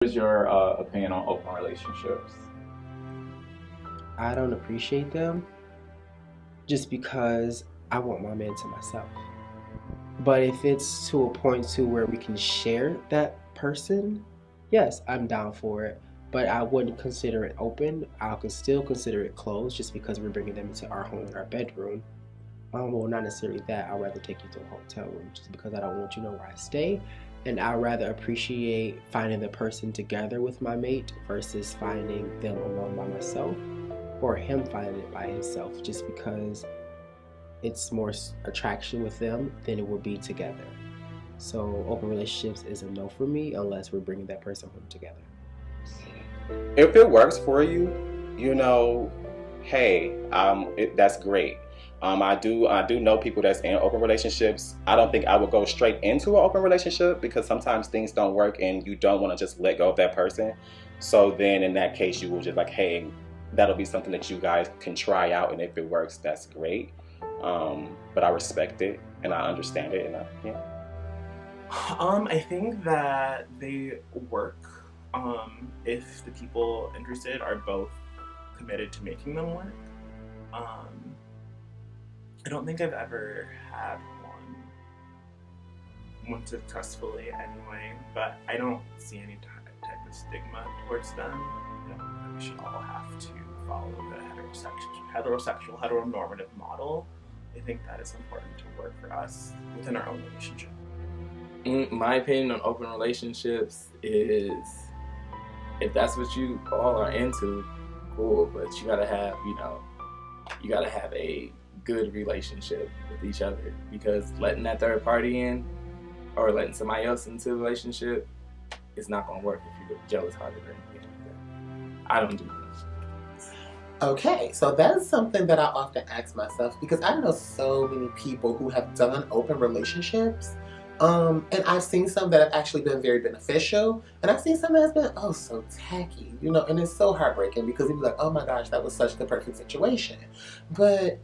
What is your opinion on open relationships? I don't appreciate them just because I want my man to myself. But if it's to a point to where we can share that person, yes, I'm down for it. But I wouldn't consider it open. I could still consider it closed just because we're bringing them into our home and our bedroom. Well, not necessarily that. I'd rather take you to a hotel room just because I don't want you to know where I stay. And I'd rather appreciate finding the person together with my mate versus finding them alone by myself or him finding it by himself just because it's more attraction with them than it will be together. So open relationships is a no for me unless we're bringing that person home together. If it works for you, hey, that's great. I do know people that's in open relationships. I don't think I would go straight into an open relationship because sometimes things don't work and you don't want to just let go of that person. So then in that case, you will just like, hey, that'll be something that you guys can try out, and if it works, that's great. But I respect it and I understand it, and yeah. I think that they work if the people interested are both committed to making them work. I don't think I've ever had one successfully anyway, but I don't see any type of stigma towards them. I don't think that we should all have to follow the heteronormative model. I think that is important to work for us within our own relationship. My opinion on open relationships is if that's what you all are into, cool, but you gotta have, you gotta have a good relationship with each other, because letting that third party in or letting somebody else into a relationship is not gonna work if you're jealous hearted or anything like that. I don't do this. Okay, so that's something that I often ask myself because I know so many people who have done open relationships. And I've seen some that have actually been very beneficial, and I've seen some that has been so tacky, and it's so heartbreaking because you'd be like, oh my gosh, that was such the perfect situation. But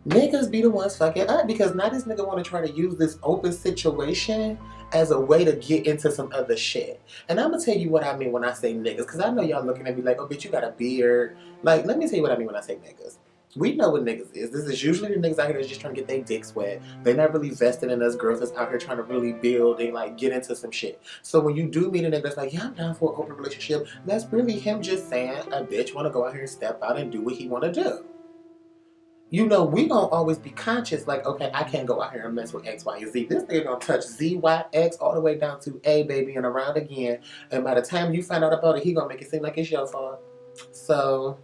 niggas be the ones fucking up because now this nigga want to try to use this open situation as a way to get into some other shit. And I'm gonna tell you what I mean when I say niggas, because I know y'all looking at me like, oh bitch, you got a beard. Like, let me tell you what I mean when I say niggas. We know what niggas is. This is usually the niggas out here that's just trying to get their dicks wet. They're not really vested in us girls that's out here trying to really build and like get into some shit. So when you do meet a nigga that's like, yeah, I'm down for an open relationship, that's really him just saying a bitch wanna go out here and step out and do what he wanna do. We gonna always be conscious, like, okay, I can't go out here and mess with X, Y, and Z. This nigga gonna touch Z, Y, X all the way down to A, baby, and around again. And by the time you find out about it, he gonna make it seem like it's your fault. So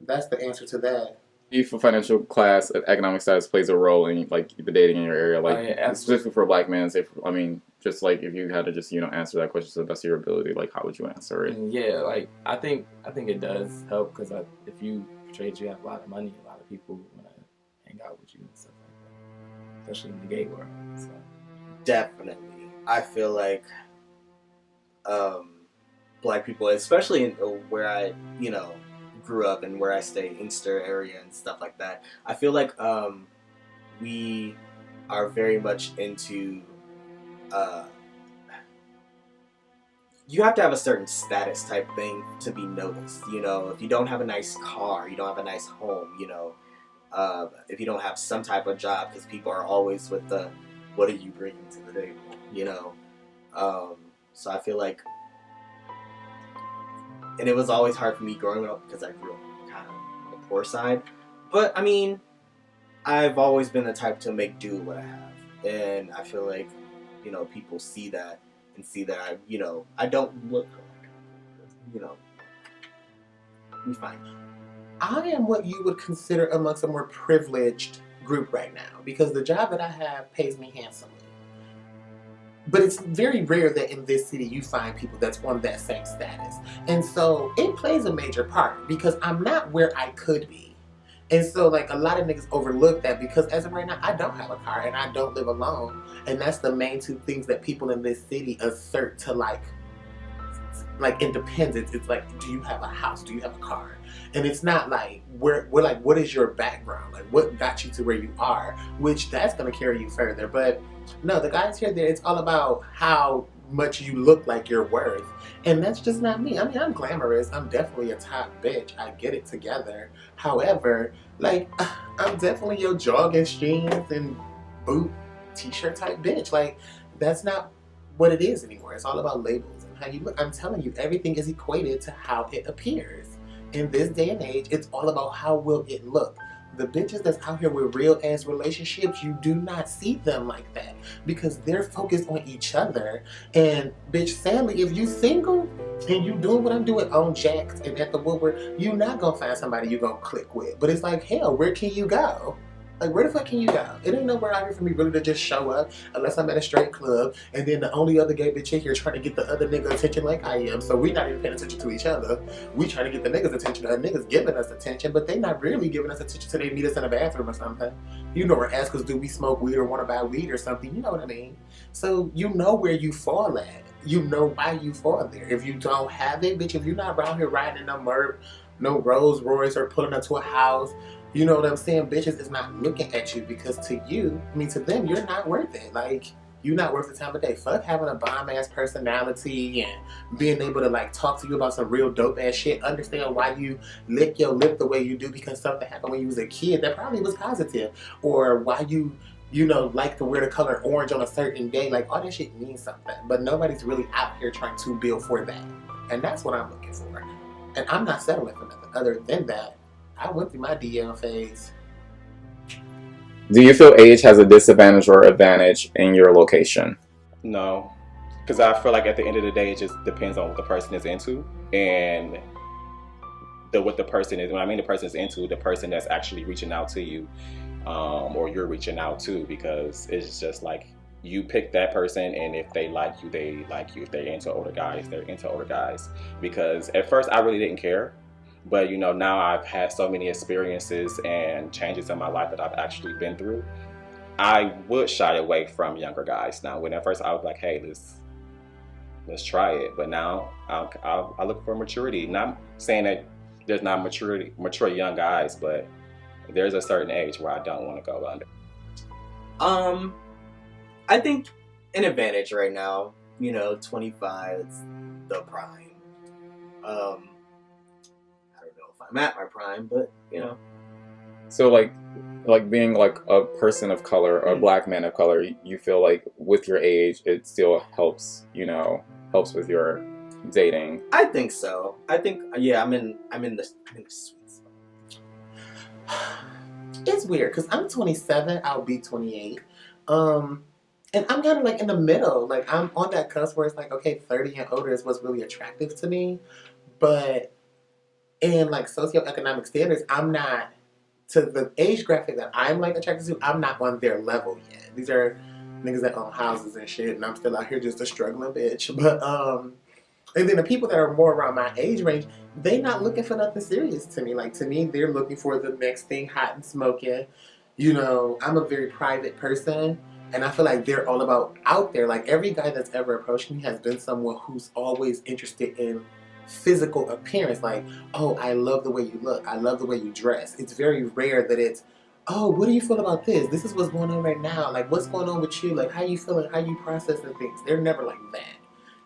that's the answer to that. If a financial class, economic status plays a role in like the dating in your area, like specifically for a black man, just like if you had to just answer that question to the best of your ability, like how would you answer it? Yeah, like I think it does help because if you portray you have a lot of money, a lot of people want to hang out with you and stuff like that, especially in the gay world. So. Definitely, I feel like black people, especially in where I grew up and where I stay, Inkster area and stuff like that, I feel like we are very much into you have to have a certain status type thing to be noticed. If you don't have a nice car, you don't have a nice home, if you don't have some type of job, because people are always with the, what are you bringing to the table, so I feel like, and it was always hard for me growing up because I grew up kind of on the poor side. But, I mean, I've always been the type to make do with what I have. And I feel like, people see that and see that I don't look like, we fine. I am what you would consider amongst a more privileged group right now because the job that I have pays me handsomely. But it's very rare that in this city you find people that's on that same status. And so it plays a major part because I'm not where I could be. And so like a lot of niggas overlook that because as of right now, I don't have a car and I don't live alone. And that's the main two things that people in this city assert to like independence. It's like, do you have a house? Do you have a car? And it's not like, we're like, what is your background? Like what got you to where you are? Which that's gonna carry you further. But no, the guys here, it's all about how much you look like you're worth. And that's just not me. I mean, I'm glamorous. I'm definitely a top bitch. I get it together. However, like, I'm definitely your jogging jeans and boot t-shirt type bitch. Like, that's not what it is anymore. It's all about labels and how you look. I'm telling you, everything is equated to how it appears. In this day and age, it's all about how will it look. The bitches that's out here with real ass relationships, you do not see them like that because they're focused on each other. And bitch, sadly, if you single and you doing what I'm doing on Jack's and at the Woodward, you're not gonna find somebody you're gonna click with. But it's like, hell, where can you go? Like, where the fuck can you go? It ain't nowhere out here for me really to just show up unless I'm at a straight club and then the only other gay bitch in here trying to get the other nigga attention like I am. So we not even paying attention to each other. We trying to get the niggas attention. The niggas giving us attention, but they not really giving us attention till they meet us in a bathroom or something. You know, or ask us, do we smoke weed or want to buy weed or something? You know what I mean? So you know where you fall at. You know why you fall there. If you don't have it, bitch, if you're not around here riding no Merc, no Rolls Royce or pulling up to a house, you know what I'm saying? Bitches is not looking at you because to you, I mean to them, you're not worth it. Like, you're not worth the time of day. Fuck having a bomb ass personality and being able to like talk to you about some real dope ass shit. Understand why you lick your lip the way you do because something happened when you was a kid that probably was positive. Or why you know, like to wear the color orange on a certain day. Like, all that shit means something. But nobody's really out here trying to build for that. And that's what I'm looking for. And I'm not settling for nothing other than that. I went through my DL phase. Do you feel age has a disadvantage or advantage in your location? No, because I feel like at the end of the day, it just depends on what the person is into and what the person is. When I mean the person is into, the person that's actually reaching out to you, or you're reaching out to, because it's just like you pick that person, and if they like you, they like you. If they're into older guys, they're into older guys. Because at first, I really didn't care. But, you know, now I've had so many experiences and changes in my life that I've actually been through. I would shy away from younger guys now. When at first I was like, hey, let's try it. But now I look for maturity. Not saying that there's not mature young guys, but there's a certain age where I don't want to go under. I think an advantage right now, you know, 25 is the prime. I'm at my prime, but you know. So like being like a person of color, a black man of color, you feel like with your age, it still helps, you know, helps with your dating. I think so. I think I'm in the sweet spot. It's weird because I'm 27. I'll be 28. And I'm kind of like in the middle. Like I'm on that cusp where it's like, okay, 30 and older is what's really attractive to me, but in like socioeconomic standards, I'm not to the age graphic that I'm like attracted to. I'm not on their level yet. These are niggas that own houses and shit, and I'm still out here just a struggling bitch. But and then the people that are more around my age range, they not looking for nothing serious to me. Like to me, they're looking for the next thing hot and smoking. You know, I'm a very private person. And I feel like they're all about out there. Like every guy that's ever approached me has been someone who's always interested in physical appearance. Like, oh, I love the way you look. I love the way you dress. It's very rare that it's, oh, what do you feel about this? This is what's going on right now. Like, what's going on with you? Like, how you feeling? How you processing things? They're never like that.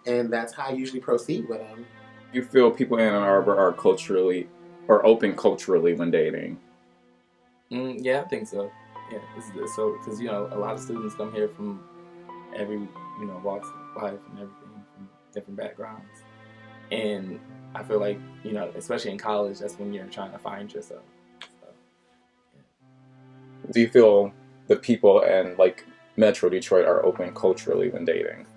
And that's how I usually proceed with them. You feel people in Ann Arbor are culturally or open culturally when dating? Yeah, I think so. Yeah, so because you know a lot of students come here from every walks of life and everything from different backgrounds, and I feel like especially in college, that's when you're trying to find yourself. So, yeah. Do you feel the people in like Metro Detroit are open culturally when dating?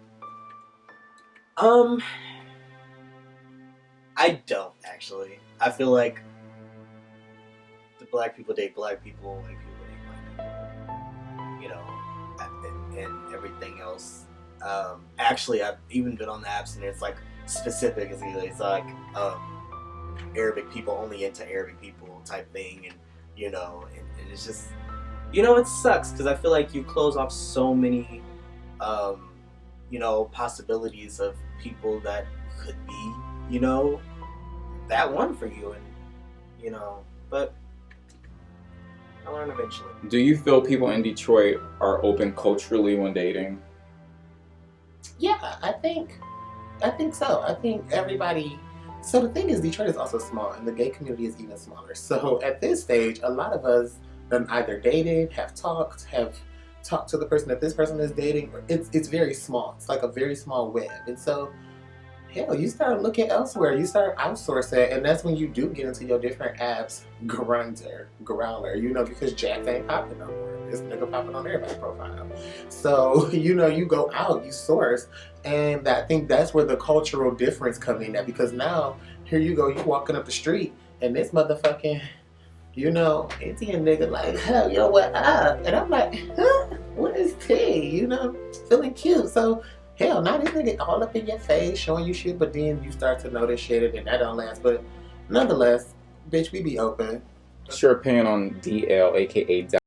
I don't actually. I feel like the black people date black people, white people date white people, and everything else. Actually, I've even been on the apps and it's like specific. It's like Arabic people only into Arabic people type thing, and and it's just it sucks because I feel like you close off so many possibilities of people that could be that one for you, and but I learn eventually. Do you feel people in Detroit are open culturally when dating? Yeah, I think so. I think everybody. So the thing is, Detroit is also small, and the gay community is even smaller. So at this stage, a lot of us have either dated, have talked to the person that this person is dating. It's very small. It's like a very small web, and so hell, you start looking elsewhere. You start outsourcing, and that's when you do get into your different apps, Growler, because Jack ain't popping no more. This nigga popping on everybody's profile. So, you go out, you source, and I think that's where the cultural difference come in at, because now, here you go, you walking up the street, and this motherfucking, Indian nigga like, hell, yo, what up? And I'm like, huh? What is tea? Feeling cute. So, hell, now this nigga all up in your face, showing you shit, but then you start to notice shit, and then that don't last. But nonetheless, bitch, we be open. What's your opinion on DL, aka